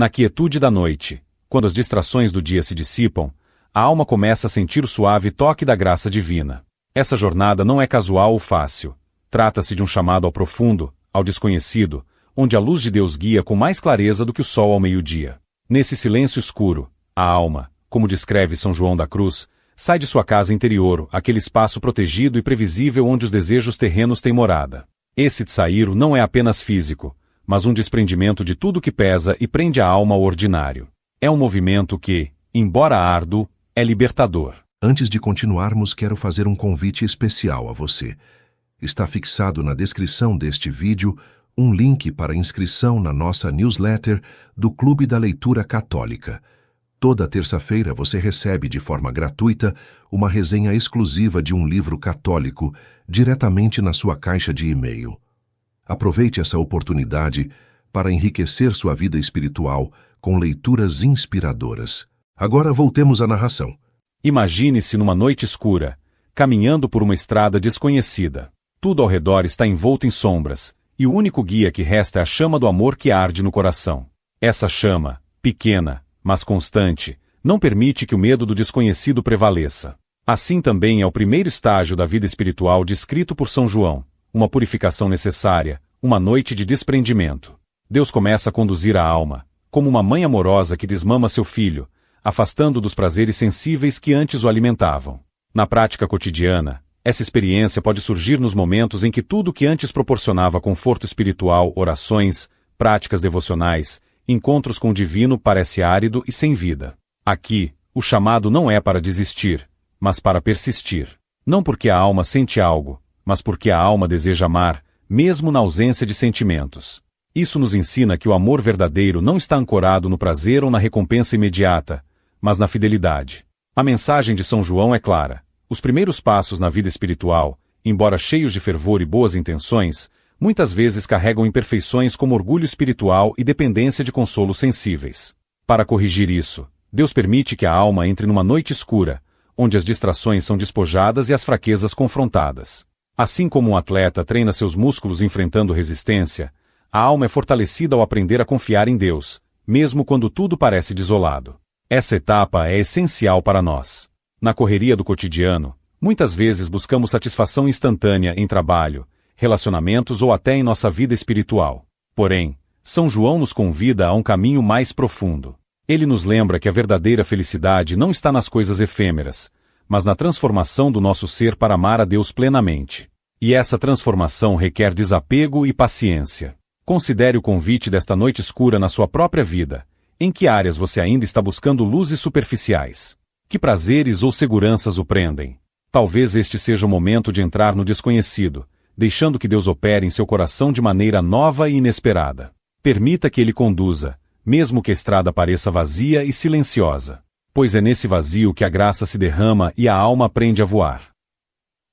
Na quietude da noite, quando as distrações do dia se dissipam, a alma começa a sentir o suave toque da graça divina. Essa jornada não é casual ou fácil. Trata-se de um chamado ao profundo, ao desconhecido, onde a luz de Deus guia com mais clareza do que o sol ao meio-dia. Nesse silêncio escuro, a alma, como descreve São João da Cruz, sai de sua casa interior, aquele espaço protegido e previsível onde os desejos terrenos têm morada. Esse tsaíro não é apenas físico, mas um desprendimento de tudo que pesa e prende a alma ao ordinário. É um movimento que, embora árduo, é libertador. Antes de continuarmos, quero fazer um convite especial a você. Está fixado na descrição deste vídeo um link para inscrição na nossa newsletter do Clube da Leitura Católica. Toda terça-feira você recebe de forma gratuita uma resenha exclusiva de um livro católico diretamente na sua caixa de e-mail. Aproveite essa oportunidade para enriquecer sua vida espiritual com leituras inspiradoras. Agora voltemos à narração. Imagine-se numa noite escura, caminhando por uma estrada desconhecida. Tudo ao redor está envolto em sombras, e o único guia que resta é a chama do amor que arde no coração. Essa chama, pequena, mas constante, não permite que o medo do desconhecido prevaleça. Assim também é o primeiro estágio da vida espiritual descrito por São João, uma purificação necessária, uma noite de desprendimento. Deus começa a conduzir a alma, como uma mãe amorosa que desmama seu filho, afastando dos prazeres sensíveis que antes o alimentavam. Na prática cotidiana, essa experiência pode surgir nos momentos em que tudo que antes proporcionava conforto espiritual, orações, práticas devocionais, encontros com o divino parece árido e sem vida. Aqui, o chamado não é para desistir, mas para persistir. Não porque a alma sente algo, mas porque a alma deseja amar, mesmo na ausência de sentimentos. Isso nos ensina que o amor verdadeiro não está ancorado no prazer ou na recompensa imediata, mas na fidelidade. A mensagem de São João é clara. Os primeiros passos na vida espiritual, embora cheios de fervor e boas intenções, muitas vezes carregam imperfeições como orgulho espiritual e dependência de consolos sensíveis. Para corrigir isso, Deus permite que a alma entre numa noite escura, onde as distrações são despojadas e as fraquezas confrontadas. Assim como um atleta treina seus músculos enfrentando resistência, a alma é fortalecida ao aprender a confiar em Deus, mesmo quando tudo parece desolado. Essa etapa é essencial para nós. Na correria do cotidiano, muitas vezes buscamos satisfação instantânea em trabalho, relacionamentos ou até em nossa vida espiritual. Porém, São João nos convida a um caminho mais profundo. Ele nos lembra que a verdadeira felicidade não está nas coisas efêmeras, mas na transformação do nosso ser para amar a Deus plenamente. E essa transformação requer desapego e paciência. Considere o convite desta noite escura na sua própria vida. Em que áreas você ainda está buscando luzes superficiais? Que prazeres ou seguranças o prendem? Talvez este seja o momento de entrar no desconhecido, deixando que Deus opere em seu coração de maneira nova e inesperada. Permita que Ele conduza, mesmo que a estrada pareça vazia e silenciosa. Pois é nesse vazio que a graça se derrama e a alma aprende a voar.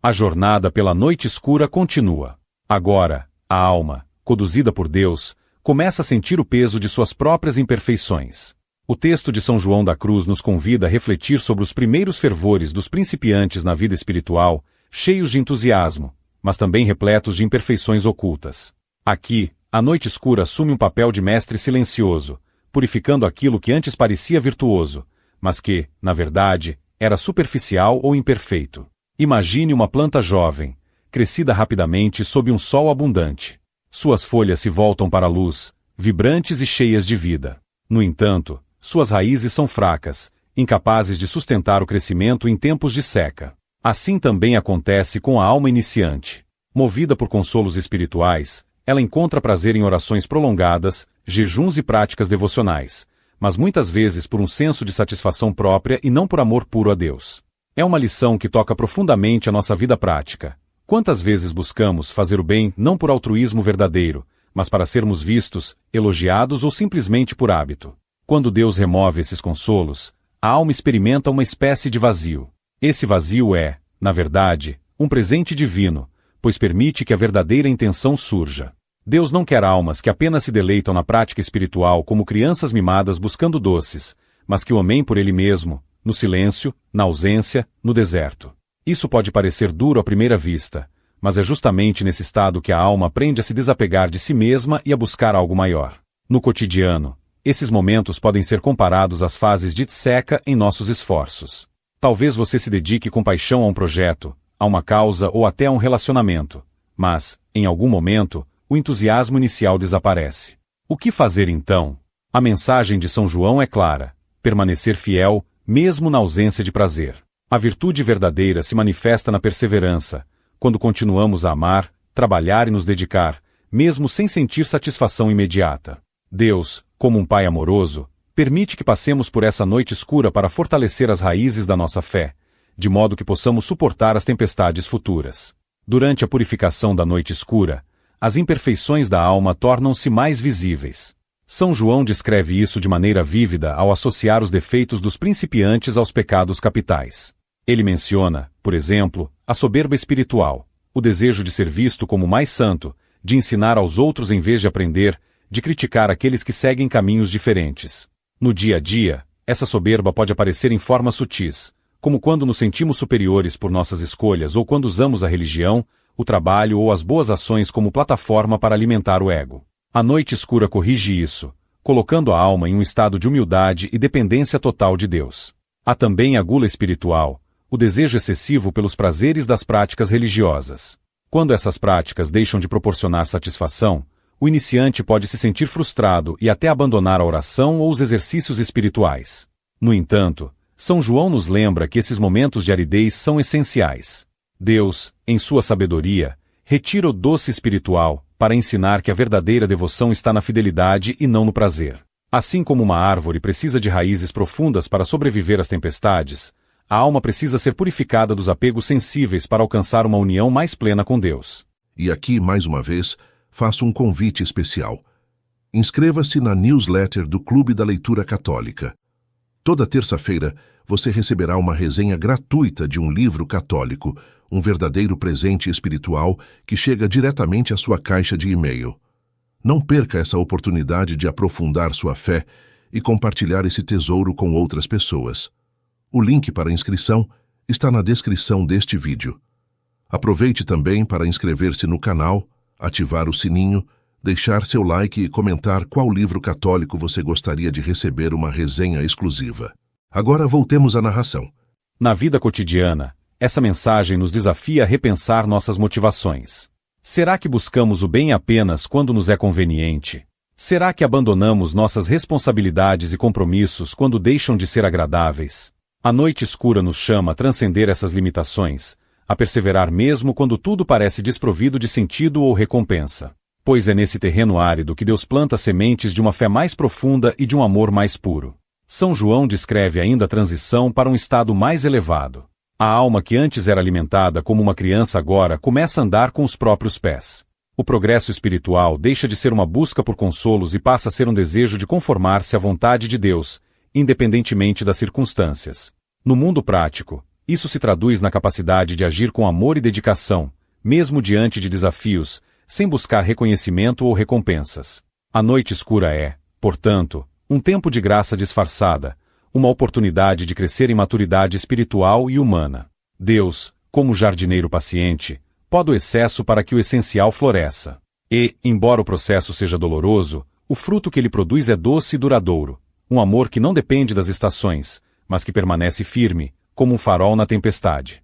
A jornada pela noite escura continua. Agora, a alma, conduzida por Deus, começa a sentir o peso de suas próprias imperfeições. O texto de São João da Cruz nos convida a refletir sobre os primeiros fervores dos principiantes na vida espiritual, cheios de entusiasmo, mas também repletos de imperfeições ocultas. Aqui, a noite escura assume um papel de mestre silencioso, purificando aquilo que antes parecia virtuoso, mas que, na verdade, era superficial ou imperfeito. Imagine uma planta jovem, crescida rapidamente sob um sol abundante. Suas folhas se voltam para a luz, vibrantes e cheias de vida. No entanto, suas raízes são fracas, incapazes de sustentar o crescimento em tempos de seca. Assim também acontece com a alma iniciante. Movida por consolos espirituais, ela encontra prazer em orações prolongadas, jejuns e práticas devocionais, mas muitas vezes por um senso de satisfação própria e não por amor puro a Deus. É uma lição que toca profundamente a nossa vida prática. Quantas vezes buscamos fazer o bem não por altruísmo verdadeiro, mas para sermos vistos, elogiados ou simplesmente por hábito? Quando Deus remove esses consolos, a alma experimenta uma espécie de vazio. Esse vazio é, na verdade, um presente divino, pois permite que a verdadeira intenção surja. Deus não quer almas que apenas se deleitam na prática espiritual como crianças mimadas buscando doces, mas que o amem por Ele mesmo, no silêncio, na ausência, no deserto. Isso pode parecer duro à primeira vista, mas é justamente nesse estado que a alma aprende a se desapegar de si mesma e a buscar algo maior. No cotidiano, Esses momentos podem ser comparados às fases de tseca em nossos esforços. Talvez você se dedique com paixão a um projeto, a uma causa ou até a um relacionamento, mas, em algum momento, o entusiasmo inicial desaparece. O que fazer então? A mensagem de São João é clara: permanecer fiel, mesmo na ausência de prazer. A virtude verdadeira se manifesta na perseverança, quando continuamos a amar, trabalhar e nos dedicar, mesmo sem sentir satisfação imediata. Deus, como um Pai amoroso, permite que passemos por essa noite escura para fortalecer as raízes da nossa fé, de modo que possamos suportar as tempestades futuras. Durante a purificação da noite escura, as imperfeições da alma tornam-se mais visíveis. São João descreve isso de maneira vívida ao associar os defeitos dos principiantes aos pecados capitais. Ele menciona, por exemplo, a soberba espiritual, o desejo de ser visto como mais santo, de ensinar aos outros em vez de aprender, de criticar aqueles que seguem caminhos diferentes. No dia a dia, essa soberba pode aparecer em formas sutis, como quando nos sentimos superiores por nossas escolhas ou quando usamos a religião, o trabalho ou as boas ações como plataforma para alimentar o ego. A noite escura corrige isso, colocando a alma em um estado de humildade e dependência total de Deus. Há também a gula espiritual, o desejo excessivo pelos prazeres das práticas religiosas. Quando essas práticas deixam de proporcionar satisfação, o iniciante pode se sentir frustrado e até abandonar a oração ou os exercícios espirituais. No entanto, São João nos lembra que esses momentos de aridez são essenciais. Deus, em sua sabedoria, retira o doce espiritual para ensinar que a verdadeira devoção está na fidelidade e não no prazer. Assim como uma árvore precisa de raízes profundas para sobreviver às tempestades, a alma precisa ser purificada dos apegos sensíveis para alcançar uma união mais plena com Deus. E aqui, mais uma vez, faço um convite especial. Inscreva-se na newsletter do Clube da Leitura Católica. Toda terça-feira, você receberá uma resenha gratuita de um livro católico, um verdadeiro presente espiritual que chega diretamente à sua caixa de e-mail. Não perca essa oportunidade de aprofundar sua fé e compartilhar esse tesouro com outras pessoas. O link para a inscrição está na descrição deste vídeo. Aproveite também para inscrever-se no canal, ativar o sininho, deixar seu like e comentar qual livro católico você gostaria de receber uma resenha exclusiva. Agora voltemos à narração. Na vida cotidiana, essa mensagem nos desafia a repensar nossas motivações. Será que buscamos o bem apenas quando nos é conveniente? Será que abandonamos nossas responsabilidades e compromissos quando deixam de ser agradáveis? A noite escura nos chama a transcender essas limitações, a perseverar mesmo quando tudo parece desprovido de sentido ou recompensa. Pois é nesse terreno árido que Deus planta sementes de uma fé mais profunda e de um amor mais puro. São João descreve ainda a transição para um estado mais elevado. A alma que antes era alimentada como uma criança agora começa a andar com os próprios pés. O progresso espiritual deixa de ser uma busca por consolos e passa a ser um desejo de conformar-se à vontade de Deus, independentemente das circunstâncias. No mundo prático, isso se traduz na capacidade de agir com amor e dedicação, mesmo diante de desafios, sem buscar reconhecimento ou recompensas. A noite escura é, portanto, um tempo de graça disfarçada, uma oportunidade de crescer em maturidade espiritual e humana. Deus, como jardineiro paciente, poda o excesso para que o essencial floresça. E, embora o processo seja doloroso, o fruto que ele produz é doce e duradouro, um amor que não depende das estações, mas que permanece firme, como um farol na tempestade.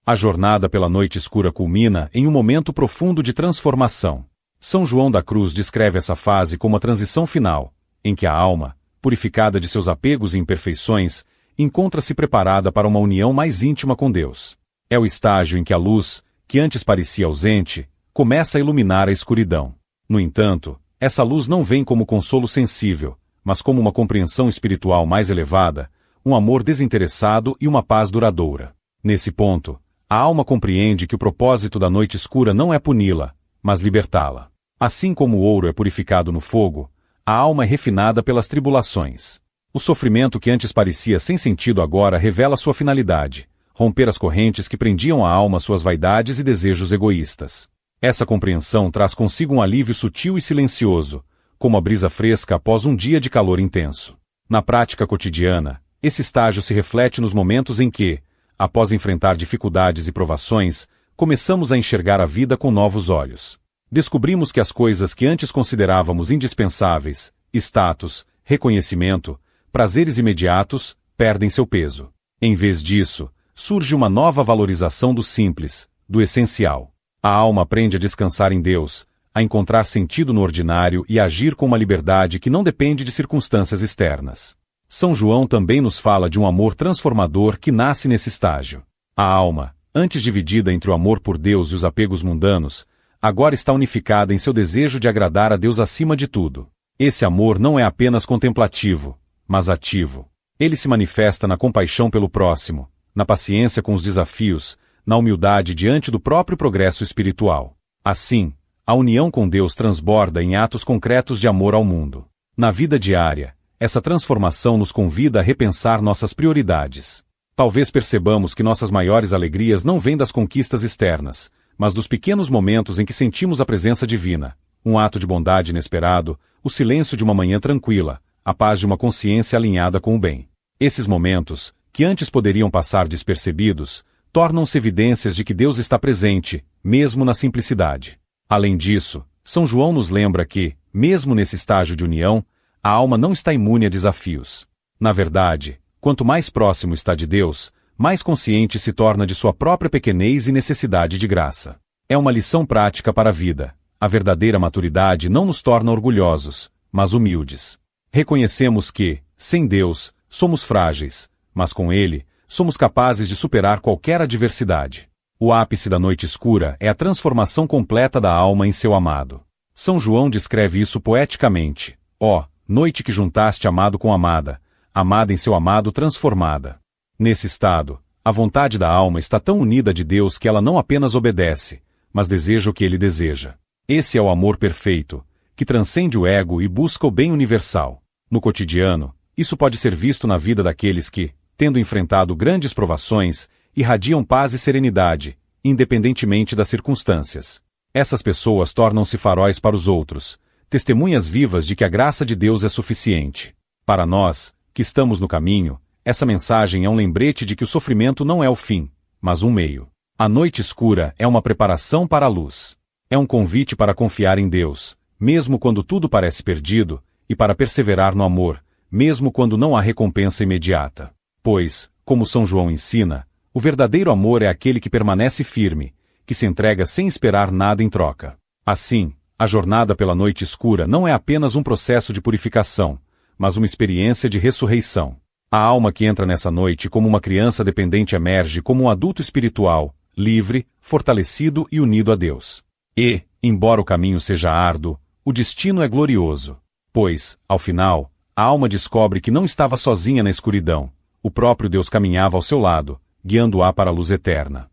A jornada pela noite escura culmina em um momento profundo de transformação. São João da Cruz descreve essa fase como a transição final, em que a alma, purificada de seus apegos e imperfeições, encontra-se preparada para uma união mais íntima com Deus. É o estágio em que a luz, que antes parecia ausente, começa a iluminar a escuridão. No entanto, essa luz não vem como consolo sensível, mas como uma compreensão espiritual mais elevada, um amor desinteressado e uma paz duradoura. Nesse ponto, a alma compreende que o propósito da noite escura não é puni-la, mas libertá-la. Assim como o ouro é purificado no fogo, a alma é refinada pelas tribulações. O sofrimento que antes parecia sem sentido agora revela sua finalidade: romper as correntes que prendiam a alma às suas vaidades e desejos egoístas. Essa compreensão traz consigo um alívio sutil e silencioso, como a brisa fresca após um dia de calor intenso. Na prática cotidiana, esse estágio se reflete nos momentos em que, após enfrentar dificuldades e provações, começamos a enxergar a vida com novos olhos. Descobrimos que as coisas que antes considerávamos indispensáveis, status, reconhecimento, prazeres imediatos, perdem seu peso. Em vez disso, surge uma nova valorização do simples, do essencial. A alma aprende a descansar em Deus, a encontrar sentido no ordinário e a agir com uma liberdade que não depende de circunstâncias externas. São João também nos fala de um amor transformador que nasce nesse estágio. A alma, antes dividida entre o amor por Deus e os apegos mundanos, agora está unificada em seu desejo de agradar a Deus acima de tudo. Esse amor não é apenas contemplativo, mas ativo. Ele se manifesta na compaixão pelo próximo, na paciência com os desafios, na humildade diante do próprio progresso espiritual. Assim, a união com Deus transborda em atos concretos de amor ao mundo. Na vida diária, essa transformação nos convida a repensar nossas prioridades. Talvez percebamos que nossas maiores alegrias não vêm das conquistas externas, mas dos pequenos momentos em que sentimos a presença divina, um ato de bondade inesperado, o silêncio de uma manhã tranquila, a paz de uma consciência alinhada com o bem. Esses momentos, que antes poderiam passar despercebidos, tornam-se evidências de que Deus está presente, mesmo na simplicidade. Além disso, São João nos lembra que, mesmo nesse estágio de união, a alma não está imune a desafios. Na verdade, quanto mais próximo está de Deus, mais consciente se torna de sua própria pequenez e necessidade de graça. É uma lição prática para a vida. A verdadeira maturidade não nos torna orgulhosos, mas humildes. Reconhecemos que, sem Deus, somos frágeis, mas com Ele, somos capazes de superar qualquer adversidade. O ápice da noite escura é a transformação completa da alma em seu amado. São João descreve isso poeticamente. Ó, noite que juntaste amado com amada, amada em seu amado transformada. Nesse estado, a vontade da alma está tão unida de Deus que ela não apenas obedece, mas deseja o que Ele deseja. Esse é o amor perfeito, que transcende o ego e busca o bem universal. No cotidiano, isso pode ser visto na vida daqueles que, tendo enfrentado grandes provações, irradiam paz e serenidade, independentemente das circunstâncias. Essas pessoas tornam-se faróis para os outros, testemunhas vivas de que a graça de Deus é suficiente. Para nós, que estamos no caminho, essa mensagem é um lembrete de que o sofrimento não é o fim, mas um meio. A noite escura é uma preparação para a luz. É um convite para confiar em Deus, mesmo quando tudo parece perdido, e para perseverar no amor, mesmo quando não há recompensa imediata. Pois, como São João ensina, o verdadeiro amor é aquele que permanece firme, que se entrega sem esperar nada em troca. Assim, a jornada pela noite escura não é apenas um processo de purificação, mas uma experiência de ressurreição. A alma que entra nessa noite como uma criança dependente emerge como um adulto espiritual, livre, fortalecido e unido a Deus. E, embora o caminho seja árduo, o destino é glorioso. Pois, ao final, a alma descobre que não estava sozinha na escuridão. O próprio Deus caminhava ao seu lado, guiando-a para a luz eterna.